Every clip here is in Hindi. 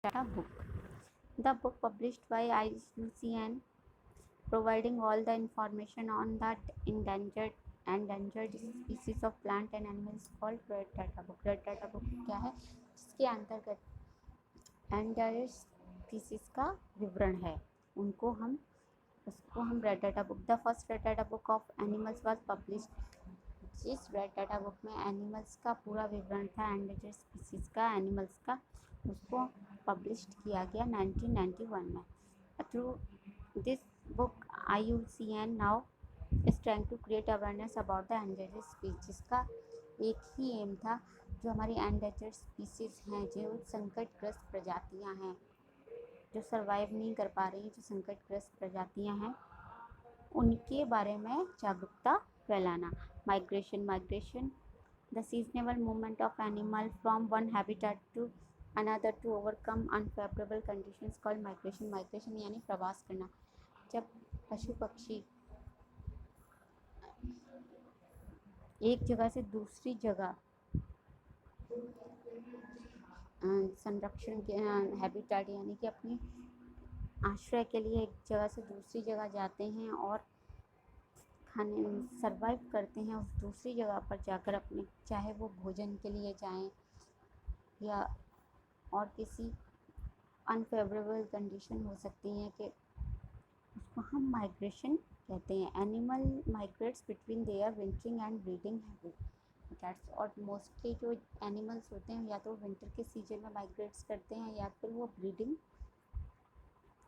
data book. The book published by IUCN providing all the information on that endangered species of plant and animals called red data book. Red data book क्या है, जिसके अंतर्गत एंडेंजर्ड स्पीसीज का विवरण है, उसको हम red data book. The first red data book of animals was published. जिस रेड डाटा बुक में एनिमल्स का पूरा विवरण था, एंडेंजर्ड स्पीसीज का, एनिमल्स का, उसको पब्लिश किया गया 1991 में. Through this book IUCN now is trying to create awareness about the endangered species. का एक ही एम था, जो हमारी endangered species हैं, जो संकटग्रस्त प्रजातियां हैं, जो सर्वाइव नहीं कर पा रही, जो संकटग्रस्त प्रजातियां हैं, उनके बारे में जागरूकता फैलाना. Migration the seasonable movement of animal from one habitat to another to overcome unfavourable conditions called migration. Migration यानी प्रवास करना. जब पशु पक्षी एक जगह से दूसरी जगह संरक्षण के हैबिटेट यानी कि अपनी आश्रय के लिए एक जगह से दूसरी जगह जाते हैं और खाने सर्वाइव करते हैं उस दूसरी जगह पर जाकर, अपने चाहे वो भोजन के लिए जाएं या और किसी अनफेवरेबल कंडीशन हो सकती हैं, कि उसको हम माइग्रेशन कहते हैं. Animal migrates between their wintering and breeding habitats. और मोस्टली जो एनिमल्स होते हैं, या तो विंटर के सीजन में माइग्रेट्स करते हैं या फिर वो ब्रीडिंग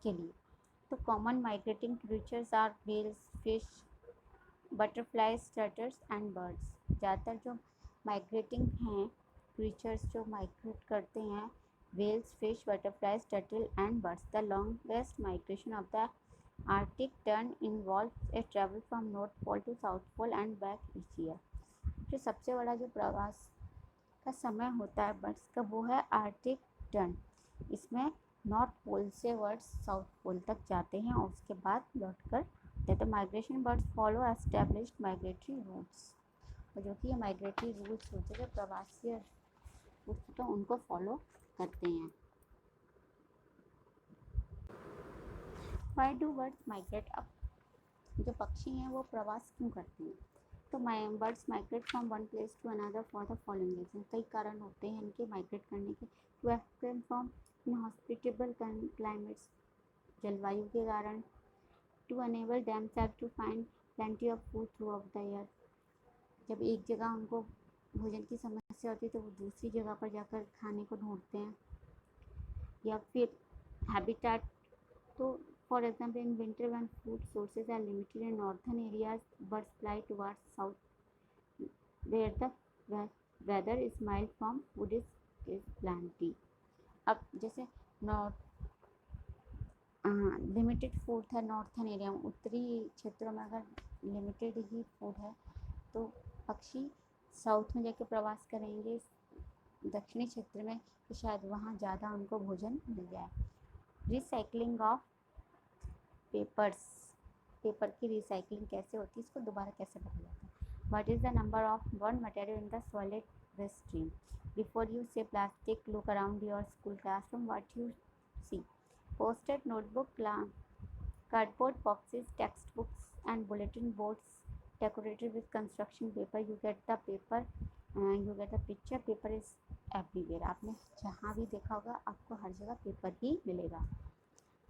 के लिए. तो common migrating creatures are whales, fish, butterflies, turtles and birds. ज़्यादातर जो माइग्रेटिंग हैं क्रीचर्स, जो माइग्रेट करते हैं, whales, fish, butterflies, turtle and birds. The longest migration of the Arctic tern involve a travel from North Pole to South Pole and back each year. जो सबसे बड़ा जो प्रवास का समय होता है बर्ड्स का, वो है आर्टिक टर्न. इसमें नॉर्थ पोल से बर्ड्स साउथ पोल तक जाते हैं और उसके बाद लौट कर आते. तो migration birds follow established migratory routes. और जो कि ये माइग्रेटरी रूट्स होते हैं, प्रवासी रूट्स, तो उनको फॉलो करते हैं. Why do birds migrate. अब जो पक्षी हैं वो प्रवास क्यों करते हैं? तो birds migrate from one place to another for the following reason. कई कारण होते हैं इनके माइग्रेट करने के. To escape from inhospitable climates, जलवायु के कारण. To enable themself to find plenty of food throughout the year. जब एक जगह उनको भोजन की समस्या होती है तो वो दूसरी जगह पर जाकर खाने को ढूंढते हैं. या फिर हैबिटेट, तो for example, in winter when food sources are limited in northern areas, birds fly towards south where the weather is mild from food is plenty. अब जैसे नॉर्थ लिमिटेड फूड है नॉर्थन एरिया में, उत्तरी क्षेत्रों में अगर लिमिटेड ही फूड है तो पक्षी साउथ में जाके प्रवास करेंगे दक्षिणी क्षेत्र में, कि शायद वहाँ ज़्यादा उनको भोजन मिल जाए. रिसाइकलिंग ऑफ पेपर की रिसाइकलिंग कैसे होती है, इसको दोबारा कैसे बनाया जाता है. What is the number of burn material in the solid waste stream. Before you say plastic, look around your school classroom, what you see. Posted notebook, cardboard boxes, textbooks and bulletin boards decorated with construction paper. You get the picture. Paper is everywhere. आपने जहाँ भी देखा होगा आपको हर जगह पेपर ही मिलेगा,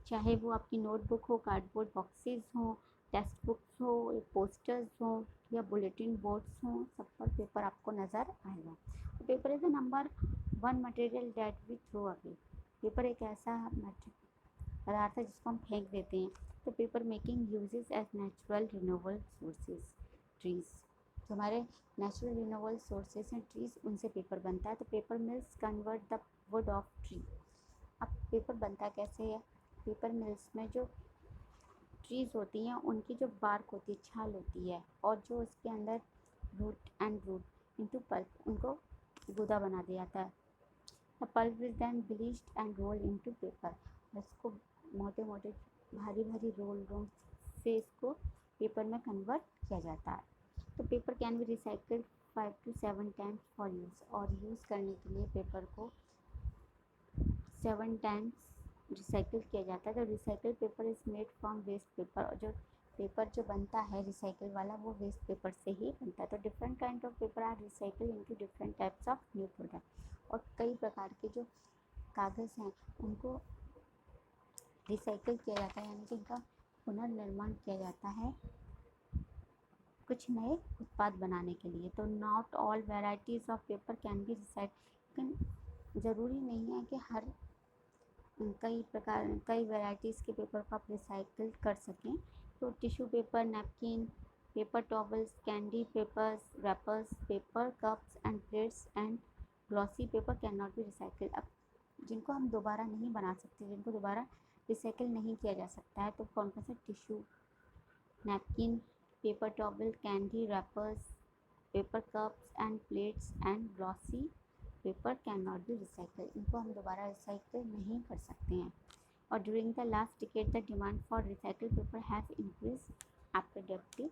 चाहे वो आपकी नोटबुक हो, कार्डबोर्ड बॉक्सेस हो, टेक्स्ट बुक्स हो, पोस्टर्स हो या बुलेटिन बोर्ड्स हो, सब पर पेपर आपको नज़र आएगा. तो paper is the number one material that we throw away. Paper एक ऐसा पदार्थ है जिसको हम फेंक देते हैं. तो paper making uses as natural renewable sources. Trees, जो हमारे नेचुरल रिन्यूएबल सोर्सेज हैं ट्रीज, उनसे पेपर बनता है. तो paper mills convert the wood of tree. अब पेपर बनता कैसे है? पेपर मिल्स में जो ट्रीज़ होती हैं उनकी जो बार्क होती है, छाल होती है, और जो उसके अंदर रूट इनटू पल्प, उनको गुदा बना दिया जाता है. The pulp is then bleached and rolled into paper. इसको मोटे मोटे भारी भारी रोल से इसको पेपर में कन्वर्ट किया जाता है. तो paper can be recycled 5 to 7 times for use. और यूज़ करने के लिए पेपर को 7 टाइम्स रिसाइकिल किया जाता है। तो recycle paper is made from waste paper, और जो पेपर जो बनता है रिसाइकिल वाला वो वेस्ट पेपर से ही बनता है। तो different kind of paper are recycle into different types of new product. और कई प्रकार के जो कागज़ हैं उनको रिसाइकिल किया जाता है, यानी कि इनका पुनर्निर्माण किया जाता है कुछ नए उत्पाद बनाने के लिए। तो not all varieties of paper can be recycle, लेकिन ज़रूरी नहीं है कि हर कई वैराइटीज़ के पेपर को आप रिसाइकिल कर सकें। तो tissue paper, napkin, paper towels, candy papers, rappers, paper cups and plates and glossy paper can not be recycle. अब जिनको हम दोबारा नहीं बना सकते, जिनको दोबारा रिसाइकिल नहीं किया जा सकता है, तो कौन कौन से tissue, napkin, paper towel, candy wrappers, paper cups and plates and glossy paper can not be recycle, इनको हम दोबारा रिसाइकिल नहीं कर सकते हैं। और during the last decade the demand for recycle paper has increase एप्रोडक्टिव